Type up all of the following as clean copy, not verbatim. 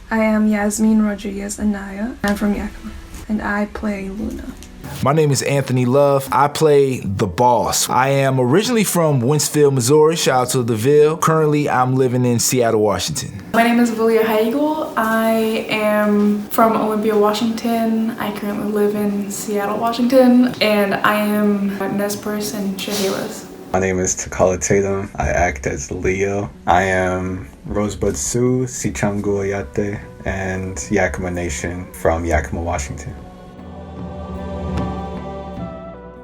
I am Yasmeen Rodriguez Anaya. I'm from Yakima, and I play Luna. My name is Anthony Love. I play the boss. I am originally from Wentzville, Missouri. Shout out to the Ville. Currently, I'm living in Seattle, Washington. My name is Valea Higheagle. I am from Olympia, Washington. I currently live in Seattle, Washington, and I am Nespers and Chehalis. My name is Tokala Tatum. I act as Leo. I am Rosebud Sioux, Sichangu Oyate, and Yakima Nation from Yakima, Washington.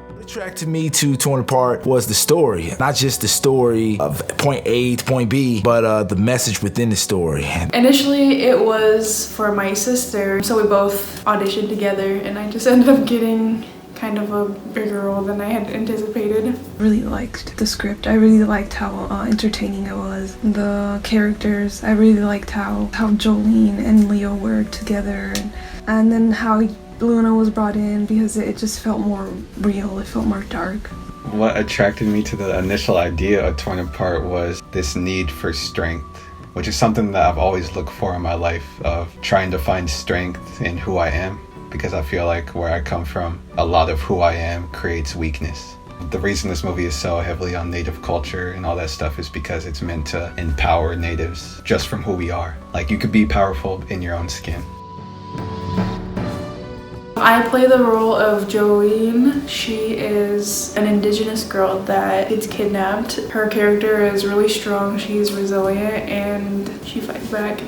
What attracted me to Torn Apart was the story. Not just the story of point A to point B, but the message within the story. Initially, it was for my sister, so we both auditioned together, and I just ended up getting kind of a bigger role than I had anticipated. I really liked the script. I really liked how entertaining it was. The characters, I really liked how Jolene and Leo were together, and then how Luna was brought in because it just felt more real. It felt more dark. What attracted me to the initial idea of Torn Apart was this need for strength, which is something that I've always looked for in my life, of trying to find strength in who I am. Because I feel like where I come from, a lot of who I am creates weakness. The reason this movie is so heavily on Native culture and all that stuff is because it's meant to empower Natives just from who we are. Like, you could be powerful in your own skin. I play the role of Jolene. She is an indigenous girl that gets kidnapped. Her character is really strong, she's resilient, and she fights back.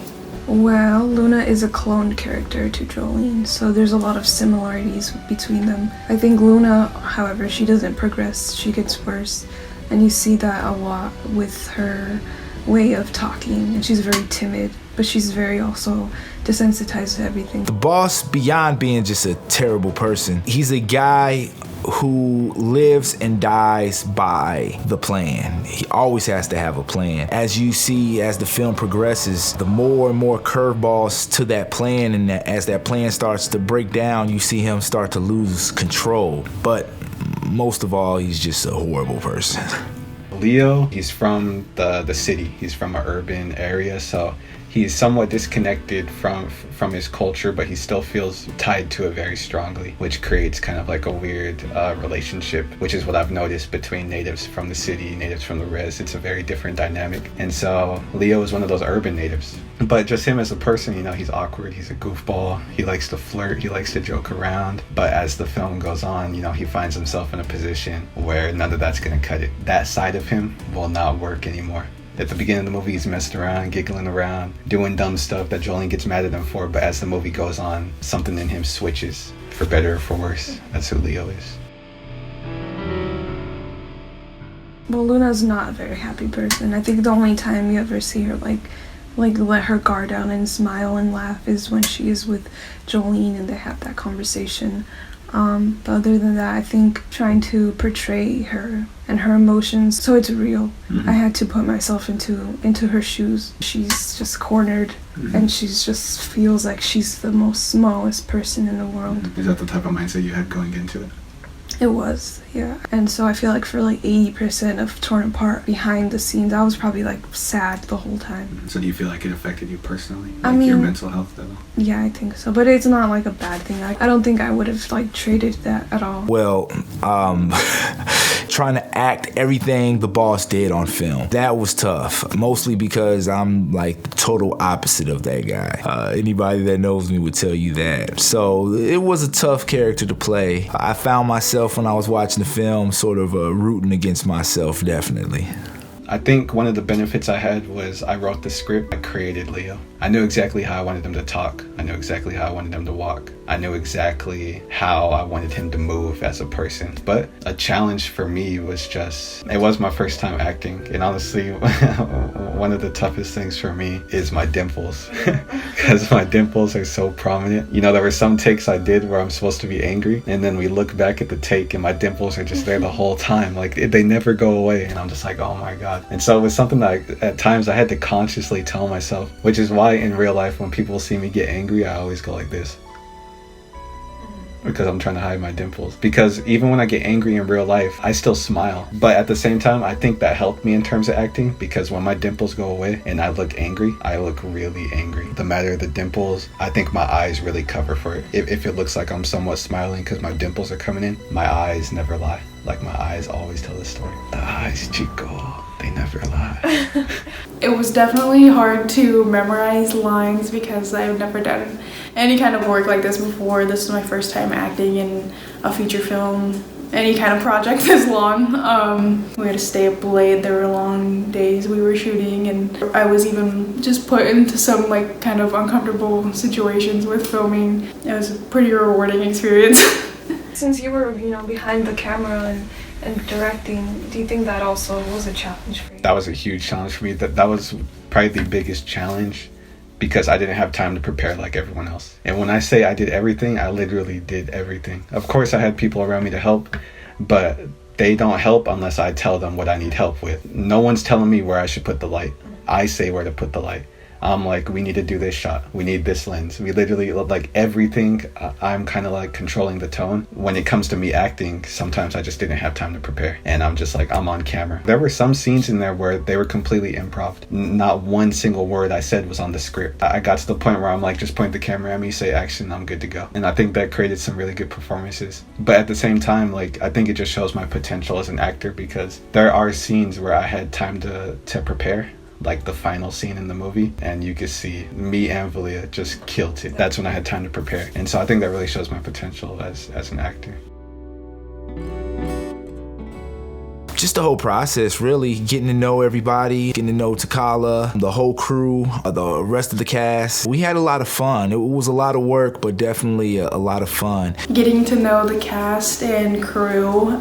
Well, Luna is a cloned character to Jolene, so there's a lot of similarities between them. I think Luna, however, she doesn't progress, she gets worse, and you see that a lot with her way of talking, and she's very timid, but she's very also desensitized to everything. The boss, beyond being just a terrible person, he's a guy who lives and dies by the plan. He always has to have a plan. As you see, as the film progresses, the more and more curveballs to that plan, and as that plan starts to break down, you see him start to lose control. But most of all, he's just a horrible person. Leo, he's from the city. He's from an urban area, so he's somewhat disconnected from his culture, but he still feels tied to it very strongly, which creates kind of like a weird relationship, which is what I've noticed between natives from the city, natives from the res. It's a very different dynamic. And so Leo is one of those urban natives. But just him as a person, you know, he's awkward, he's a goofball, he likes to flirt, he likes to joke around. But as the film goes on, you know, he finds himself in a position where none of that's gonna cut it. That side of him will not work anymore. At the beginning of the movie, he's messing around, giggling around, doing dumb stuff that Jolene gets mad at him for. But as the movie goes on, something in him switches, for better or for worse. That's who Leo is. Well, Luna's not a very happy person. I think the only time you ever see her like let her guard down and smile and laugh is when she is with Jolene and they have that conversation. But other than that, I think trying to portray her and her emotions so it's real. I had to put myself into her shoes. She's just cornered, and she's just feels like she's the most smallest person in the world. Is that the type of mindset you had going into it? It was, yeah. And so I feel like for like 80% of Torn Apart, behind the scenes, I was probably like sad the whole time. So do you feel like it affected you personally? I mean, your mental health at all? Yeah, I think so. But it's not like a bad thing. I don't think I would have like traded that at all. Well, trying to act everything the boss did on film, that was tough. Mostly because I'm like total opposite of that guy. Anybody that knows me would tell you that. So it was a tough character to play. I found myself when I was watching the film sort of rooting against myself, definitely. I think one of the benefits I had was I wrote the script. I created Leo. I knew exactly how I wanted him to talk. I knew exactly how I wanted him to walk. I knew exactly how I wanted him to move as a person. But a challenge for me was just, it was my first time acting. And honestly, one of the toughest things for me is my dimples. Because my dimples are so prominent. You know, there were some takes I did where I'm supposed to be angry. And then we look back at the take and my dimples are just there the whole time. Like, they never go away. And I'm just like, oh my God. And so it was something that at times I had to consciously tell myself, which is why in real life when people see me get angry, I always go like this. because I'm trying to hide my dimples. Because even when I get angry in real life, I still smile. But at the same time, I think that helped me in terms of acting, because when my dimples go away and I look angry, I look really angry. The matter of the dimples, I think my eyes really cover for it. If it looks like I'm somewhat smiling because my dimples are coming in, my eyes never lie. Like, my eyes always tell the story. The eyes, Chico, they never lie. It was definitely hard to memorize lines because I've never done any kind of work like this before. This is my first time acting in a feature film, any kind of project this long. We had to stay up late. There were long days we were shooting, and I was even just put into some like kind of uncomfortable situations with filming. It was a pretty rewarding experience. Since you were, behind the camera and directing, do you think that also was a challenge for you? That was a huge challenge for me. That was probably the biggest challenge, because I didn't have time to prepare like everyone else. And when I say I did everything, I literally did everything. Of course, I had people around me to help, but they don't help unless I tell them what I need help with. No one's telling me where I should put the light. I say where to put the light. I'm like, we need to do this shot. We need this lens. We literally, like, everything. I'm kind of like controlling the tone. When it comes to me acting, sometimes I just didn't have time to prepare. And I'm just like, I'm on camera. There were some scenes in there where they were completely improv. Not one single word I said was on the script. I got to the point where I'm like, just point the camera at me, say action, I'm good to go. And I think that created some really good performances. But at the same time, like, I think it just shows my potential as an actor, because there are scenes where I had time to prepare. Like the final scene in the movie, and you could see me and Valea just killed it. That's when I had time to prepare. And so I think that really shows my potential as an actor. Just the whole process, really, getting to know everybody, getting to know Tokala, the whole crew, the rest of the cast. We had a lot of fun. It was a lot of work, but definitely a lot of fun. Getting to know the cast and crew,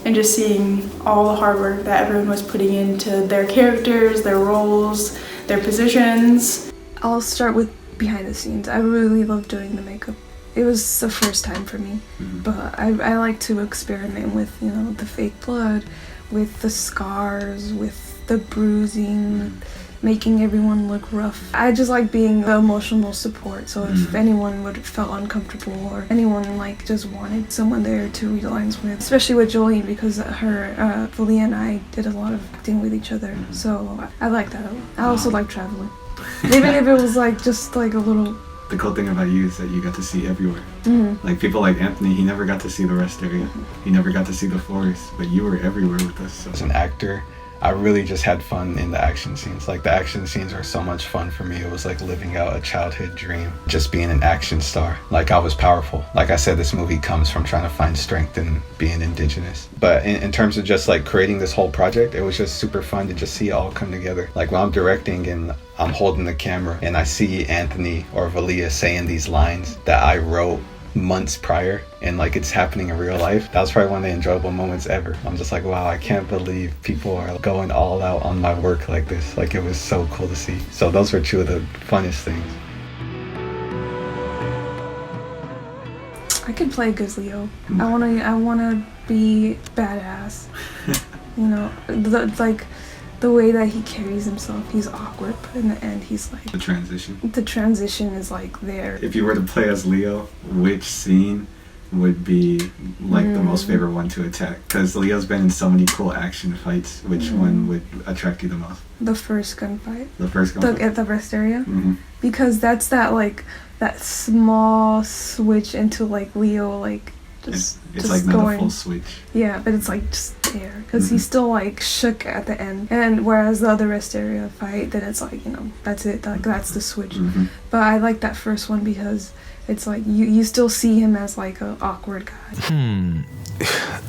and just seeing all the hard work that everyone was putting into their characters, their roles, their positions. I'll start with behind the scenes. I really love doing the makeup. It was the first time for me, but I like to experiment with, the fake blood, with the scars, with the bruising, making everyone look rough. I just like being the emotional support, so if anyone would felt uncomfortable or anyone just wanted someone there to read lines with, especially with Jolene, because Valea and I did a lot of acting with each other, so I like that a lot. I also like traveling, even if it was just a little. The cool thing about you is that you got to see everywhere. Like people like Anthony, he never got to see the rest area. He never got to see the forest, but you were everywhere with us. So. As an actor, I really just had fun in the action scenes. Like, the action scenes were so much fun for me. It was like living out a childhood dream, just being an action star. Like, I was powerful. Like I said, this movie comes from trying to find strength in being indigenous. But in terms of just creating this whole project, it was just super fun to just see it all come together. Like, when I'm directing and I'm holding the camera and I see Anthony or Valea saying these lines that I wrote months prior, and it's happening in real life, that was probably one of the enjoyable moments ever. I'm just like, wow, I can't believe people are going all out on my work like this. It was so cool to see. So those were two of the funnest things. I could play good Leo. I wanna be badass. The way that he carries himself, he's awkward, but in the end, he's The transition. The transition is there. If you were to play as Leo, which scene would be the most favorite one to attack? Because Leo's been in so many cool action fights. Which one would attract you the most? The first gunfight. The first gunfight? At the rest area? Because that's that small switch into Leo it's just not going. a full switch. Yeah, but it's just there because he's still shook at the end, and whereas the other rest area fight, then it's that's it, that's the switch. But I like that first one because it's you still see him as a awkward guy.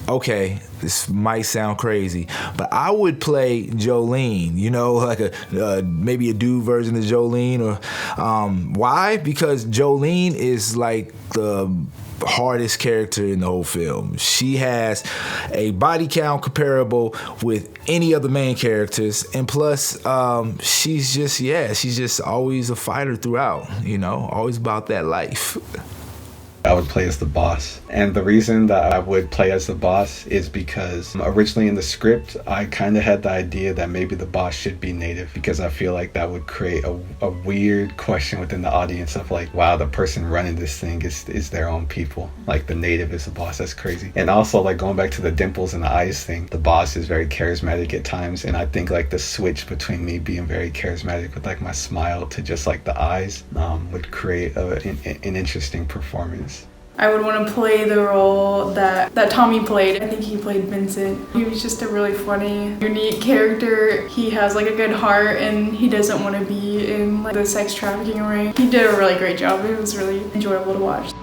Okay, this might sound crazy, but I would play Jolene, maybe a dude version of Jolene, or why? Because Jolene is the hardest character in the whole film. She has a body count comparable with any of the main characters, and plus she's just always a fighter throughout, always about that life. I would play as the boss. And the reason that I would play as the boss is because originally in the script, I kind of had the idea that maybe the boss should be native, because I feel like that would create a weird question within the audience of like, wow, the person running this thing is their own people. Like the native is the boss. That's crazy. And also like going back to the dimples and the eyes thing, the boss is very charismatic at times. And I think like the switch between me being very charismatic with like my smile to just like the eyes would create an interesting performance. I would want to play the role that Tommy played. I think he played Vincent. He was just a really funny, unique character. He has like a good heart and he doesn't want to be in like the sex trafficking ring. He did a really great job. It was really enjoyable to watch.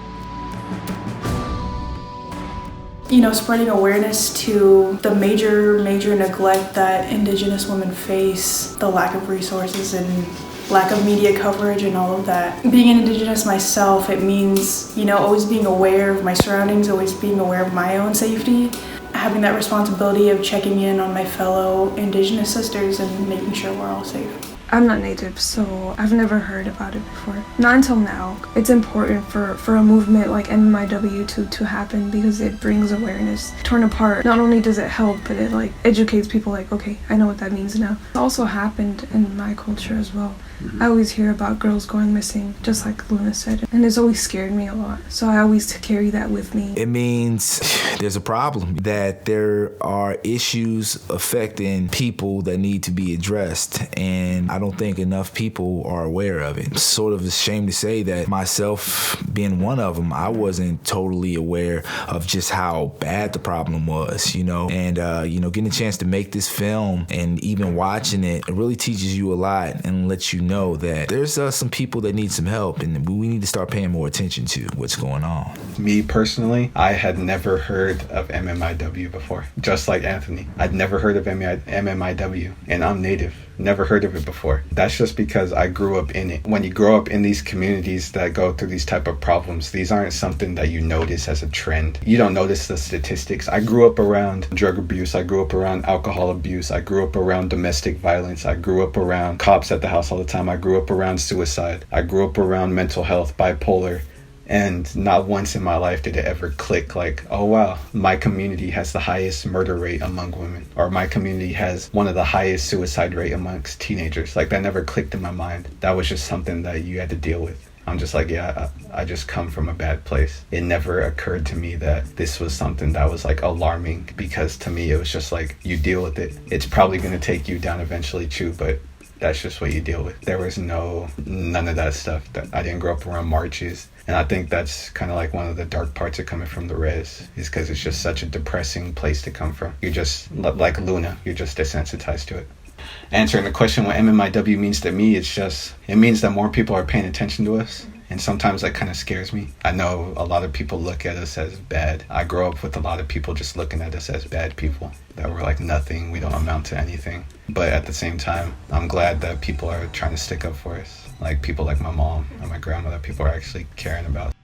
You know, spreading awareness to the major neglect that Indigenous women face, the lack of resources and lack of media coverage and all of that. Being an Indigenous myself, it means, you know, always being aware of my surroundings, always being aware of my own safety, having that responsibility of checking in on my fellow Indigenous sisters and making sure we're all safe. I'm not Native, so I've never heard about it before. Not until now. It's important for a movement like MMIW to happen because it brings awareness. Torn Apart, not only does it help, but it like educates people like, okay, I know what that means now. It also happened in my culture as well. I always hear about girls going missing, just like Luna said, and it's always scared me a lot. So I always carry that with me. It means there's a problem, that there are issues affecting people that need to be addressed, and I don't think enough people are aware of it. It's sort of a shame to say that myself being one of them, I wasn't totally aware of just how bad the problem was, you know, and getting a chance to make this film and even watching it really teaches you a lot and lets you know that there's some people that need some help, and we need to start paying more attention to what's going on. Me personally, I had never heard of MMIW before, just like Anthony. I'd never heard of MMIW, and I'm Native. Never heard of it before. That's just because I grew up in it. When you grow up in these communities that go through these type of problems, these aren't something that you notice as a trend. You don't notice the statistics. I grew up around drug abuse. I grew up around alcohol abuse. I grew up around domestic violence. I grew up around cops at the house all the time. I grew up around suicide. I grew up around mental health, bipolar. And not once in my life did it ever click like, oh wow, my community has the highest murder rate among women, or my community has one of the highest suicide rate amongst teenagers. Like that never clicked in my mind. That was just something that you had to deal with. I'm just like, yeah, I just come from a bad place. It never occurred to me that this was something that was like alarming, because to me it was just like, you deal with it. It's probably going to take you down eventually too, but that's just what you deal with. There was none of that stuff. I didn't grow up around marches. And I think that's kind of like one of the dark parts of coming from the res, is because it's just such a depressing place to come from. You're just like Luna, you're just desensitized to it. Answering the question what MMIW means to me, it means that more people are paying attention to us. And sometimes that kind of scares me. I know a lot of people look at us as bad. I grew up with a lot of people just looking at us as bad people, that we're like nothing, we don't amount to anything. But at the same time, I'm glad that people are trying to stick up for us. Like people like my mom and my grandmother, people are actually caring about.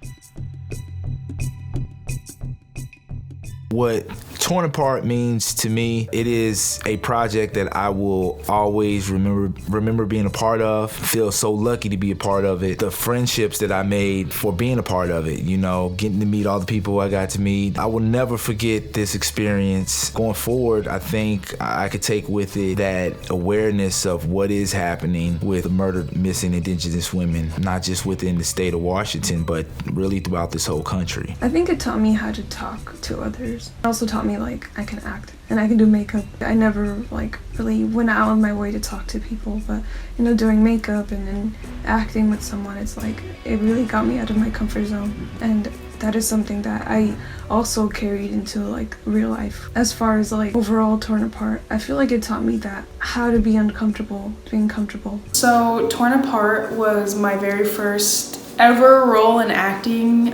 What Torn Apart means to me, it is a project that I will always remember being a part of. Feel so lucky to be a part of it. The friendships that I made for being a part of it, you know, getting to meet all the people I got to meet. I will never forget this experience. Going forward, I think I could take with it that awareness of what is happening with murdered, missing Indigenous women, not just within the state of Washington, but really throughout this whole country. I think it taught me how to talk to others. It also taught me like I can act and I can do makeup. I never like really went out of my way to talk to people, but you know, doing makeup and then acting with someone, it's like it really got me out of my comfort zone, and that is something that I also carried into like real life. As far as like overall Torn Apart, I feel like it taught me that how to be uncomfortable, being comfortable. So Torn Apart was my very first ever role in acting,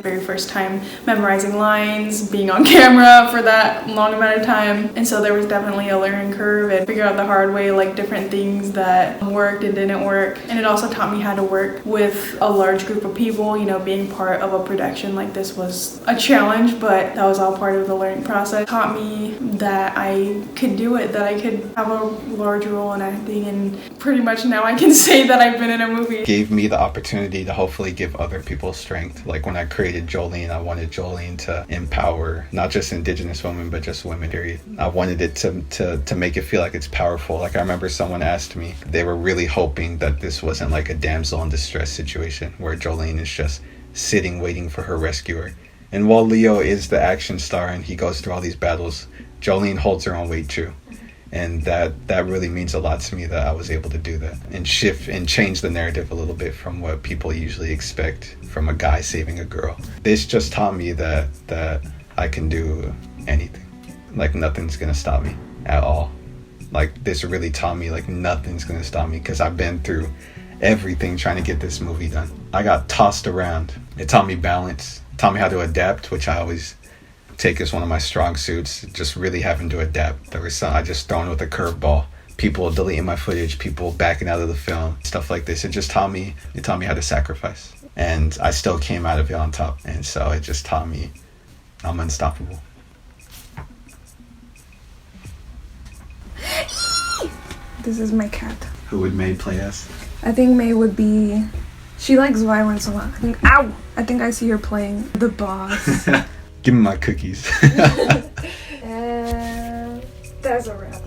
very first time memorizing lines, being on camera for that long amount of time, and so there was definitely a learning curve and figure out the hard way like different things that worked and didn't work. And it also taught me how to work with a large group of people. You know, being part of a production like this was a challenge, but that was all part of the learning process. It taught me that I could do it, that I could have a large role in acting, and pretty much now I can say that I've been in a movie. Gave me the opportunity to hopefully give other people strength. Like when I created Jolene, I wanted Jolene to empower not just Indigenous women, but just women, period. I wanted it to make it feel like it's powerful. Like I remember someone asked me, they were really hoping that this wasn't like a damsel in distress situation where Jolene is just sitting waiting for her rescuer. And while Leo is the action star and he goes through all these battles, Jolene holds her own weight too. And that really means a lot to me that I was able to do that and shift and change the narrative a little bit from what people usually expect from a guy saving a girl. This just taught me that I can do anything. Like nothing's gonna stop me at all. Like this really taught me like nothing's gonna stop me, because I've been through everything trying to get this movie done. I got tossed around. It taught me balance, taught me how to adapt, which I always take as one of my strong suits, just really having to adapt. There was some I just thrown with a curveball. People deleting my footage, people backing out of the film, stuff like this. It taught me how to sacrifice. And I still came out of it on top. And so it just taught me I'm unstoppable. This is my cat. Who would May play as? I think May would be... She likes violence a lot. I think I see her playing the boss. Give me my cookies. And that's a wrap.